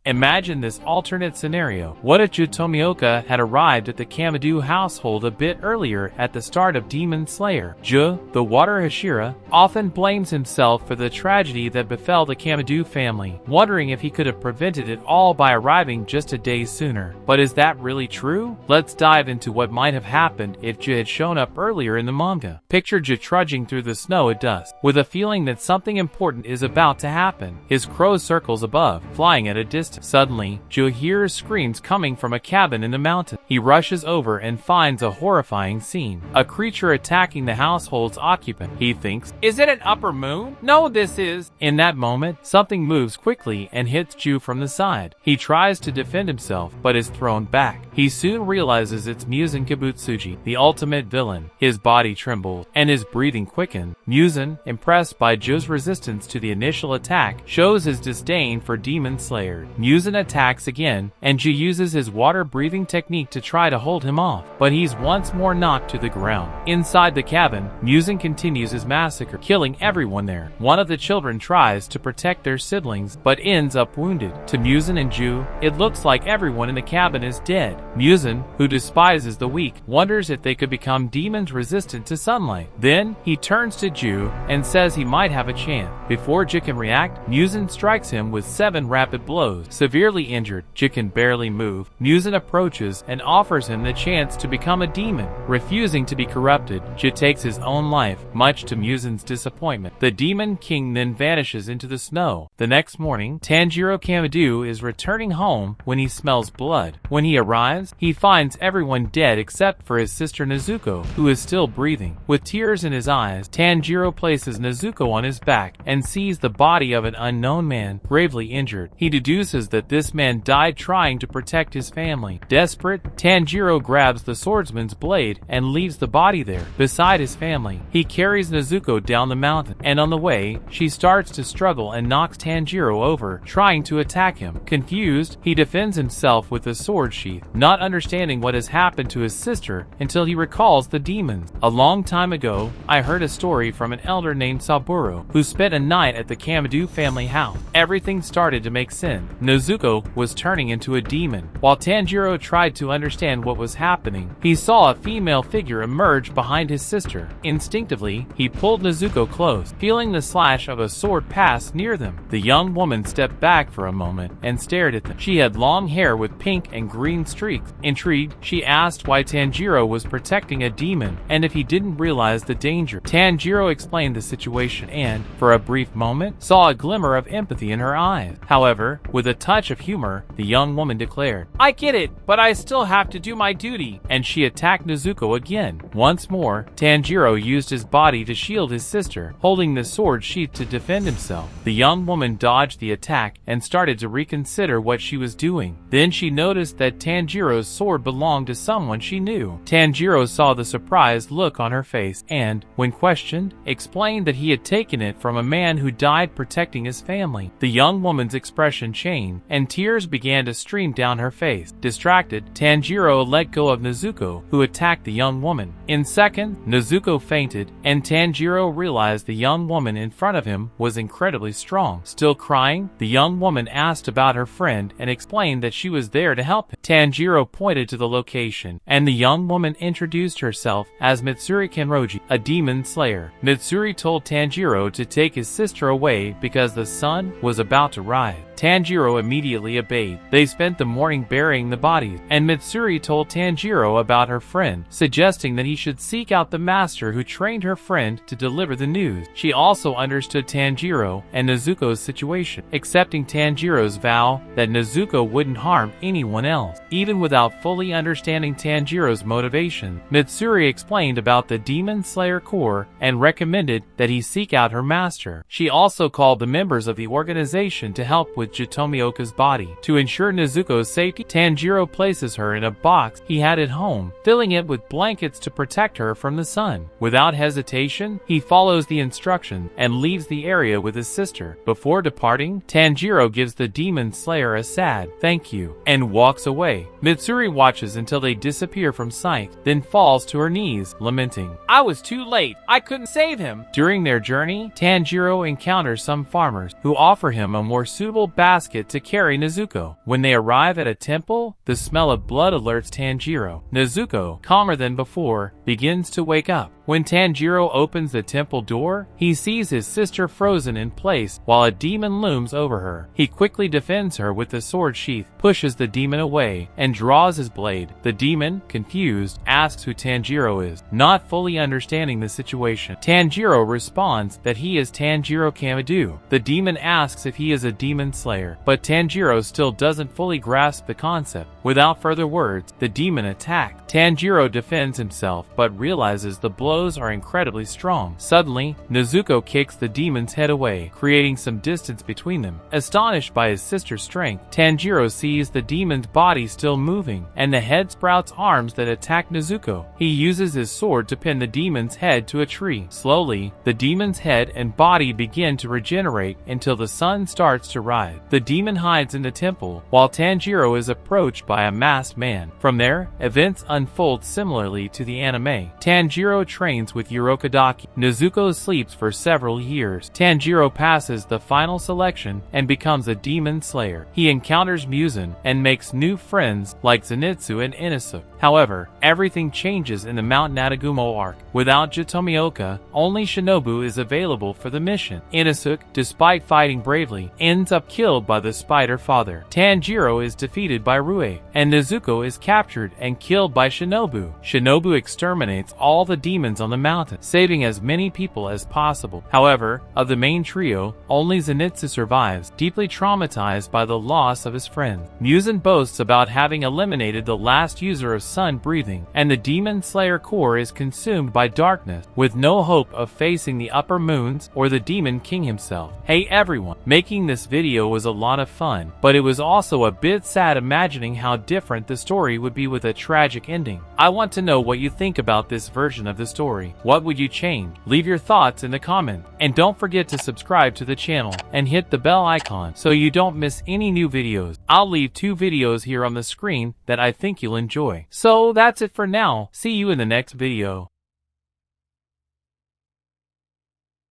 Imagine this alternate scenario. What if Giyu Tomioka had arrived at the Kamado household a bit earlier at the start of Demon Slayer? Giyu, the water Hashira, often blames himself for the tragedy that befell the Kamado family, wondering if he could have prevented it all by arriving just a day sooner. But is that really true? Let's dive into what might have happened if Giyu had shown up earlier in the manga. Picture Giyu trudging through the snow at dusk, with a feeling that something important is about to happen. His crow circles above, flying at a distance. Suddenly, Giyu hears screams coming from a cabin in the mountain. He rushes over and finds a horrifying scene. A creature attacking the household's occupant. He thinks, "Is it an upper moon? No, this is." In that moment, something moves quickly and hits Giyu from the side. He tries to defend himself, but is thrown back. He soon realizes it's MUZAN Kibutsuji, the ultimate villain. His body trembles, and his breathing quickens. MUZAN, impressed by Jiyu's resistance to the initial attack, shows his disdain for Demon Slayer. MUZAN attacks again, and Giyu uses his water-breathing technique to try to hold him off, but he's once more knocked to the ground. Inside the cabin, MUZAN continues his massacre, killing everyone there. One of the children tries to protect their siblings, but ends up wounded. To MUZAN and Giyu, it looks like everyone in the cabin is dead. MUZAN, who despises the weak, wonders if they could become demons resistant to sunlight. Then, he turns to Giyu and says he might have a chance. Before Giyu can react, MUZAN strikes him with 7 rapid blows. Severely injured, Giyu can barely move. MUZAN approaches and offers him the chance to become a demon. Refusing to be corrupted, Giyu takes his own life, much to MUZAN's disappointment. The Demon King then vanishes into the snow. The next morning, Tanjiro Kamado is returning home when he smells blood. When he arrives, he finds everyone dead except for his sister Nezuko, who is still breathing. With tears in his eyes, Tanjiro places Nezuko on his back and sees the body of an unknown man, gravely injured. He deduces that this man died trying to protect his family. Desperate, Tanjiro grabs the swordsman's blade and leaves the body there, beside his family. He carries Nezuko down the mountain, and on the way, she starts to struggle and knocks Tanjiro over, trying to attack him. Confused, he defends himself with a sword sheath, not understanding what has happened to his sister until he recalls the demons. A long time ago, I heard a story from an elder named Saburo, who spent a night at the Kamado family house. Everything started to make sense. Nezuko was turning into a demon. While Tanjiro tried to understand what was happening, he saw a female figure emerge behind his sister. Instinctively, he pulled Nezuko close, feeling the slash of a sword pass near them. The young woman stepped back for a moment and stared at them. She had long hair with pink and green streaks. Intrigued, she asked why Tanjiro was protecting a demon and if he didn't realize the danger. Tanjiro explained the situation and, for a brief moment, saw a glimmer of empathy in her eyes. However, with a touch of humor, the young woman declared, "I get it, but I still have to do my duty," and she attacked Nezuko again. Once more, Tanjiro used his body to shield his sister, holding the sword sheath to defend himself. The young woman dodged the attack and started to reconsider what she was doing. Then she noticed that Tanjiro's sword belonged to someone she knew. Tanjiro saw the surprised look on her face and, when questioned, explained that he had taken it from a man who died protecting his family. The young woman's expression changed, and tears began to stream down her face. Distracted, Tanjiro let go of Nezuko, who attacked the young woman. In seconds, Nezuko fainted, and Tanjiro realized the young woman in front of him was incredibly strong. Still crying, the young woman asked about her friend and explained that she was there to help him. Tanjiro pointed to the location, and the young woman introduced herself as Mitsuri Kenroji, a demon slayer. Mitsuri told Tanjiro to take his sister away because the sun was about to rise. Tanjiro immediately obeyed. They spent the morning burying the bodies, and Mitsuri told Tanjiro about her friend, suggesting that he should seek out the master who trained her friend to deliver the news. She also understood Tanjiro and Nezuko's situation, accepting Tanjiro's vow that Nezuko wouldn't harm anyone else. Even without fully understanding Tanjiro's motivation, Mitsuri explained about the Demon Slayer Corps and recommended that he seek out her master. She also called the members of the organization to help with Giyu Tomioka's body. To ensure Nezuko's safety, Tanjiro places her in a box he had at home, filling it with blankets to protect her from the sun. Without hesitation, he follows the instructions and leaves the area with his sister. Before departing, Tanjiro gives the Demon Slayer a sad "thank you" and walks away. Mitsuri watches until they disappear from sight, then falls to her knees, lamenting, "I was too late. I couldn't save him." During their journey, Tanjiro encounters some farmers who offer him a more suitable basket to carry Nezuko. When they arrive at a temple, the smell of blood alerts Tanjiro. Nezuko, calmer than before, begins to wake up. When Tanjiro opens the temple door, he sees his sister frozen in place while a demon looms over her. He quickly defends her with the sword sheath, pushes the demon away, and draws his blade. The demon, confused, asks who Tanjiro is, not fully understanding the situation. Tanjiro responds that he is Tanjiro Kamado. The demon asks if he is a demon slayer, but Tanjiro still doesn't fully grasp the concept. Without further words, the demon attacks. Tanjiro defends himself, but realizes the blows are incredibly strong. Suddenly, Nezuko kicks the demon's head away, creating some distance between them. Astonished by his sister's strength, Tanjiro sees the demon's body still moving, and the head sprouts arms that attack Nezuko. He uses his sword to pin the demon's head to a tree. Slowly, the demon's head and body begin to regenerate until the sun starts to rise. The demon hides in the temple, while Tanjiro is approached by a masked man. From there, events unfold similarly to the anime. Tanjiro trains with Urokodaki. Nezuko sleeps for several years. Tanjiro passes the final selection and becomes a demon slayer. He encounters MUZAN and makes new friends like Zenitsu and Inosuke. However, everything changes in the Mount Natagumo arc. Without Giyu Tomioka, only Shinobu is available for the mission. Inosuke, despite fighting bravely, ends up killed by the Spider Father. Tanjiro is defeated by Rue, and Nezuko is captured and killed by Shinobu. Shinobu exterminates all the demons on the mountain, saving as many people as possible. However, of the main trio, only Zenitsu survives, deeply traumatized by the loss of his friend. MUZAN boasts about having eliminated the last user of sun breathing, and the demon slayer core is consumed by darkness, with no hope of facing the upper moons or the demon king himself. Hey everyone, making this video was a lot of fun, but it was also a bit sad imagining how different the story would be with a tragic ending. I want to know what you think about this version of the story. What would you change? Leave your thoughts in the comments. And don't forget to subscribe to the channel and hit the bell icon so you don't miss any new videos. I'll leave 2 videos here on the screen that I think you'll enjoy. So that's it for now. See you in the next video.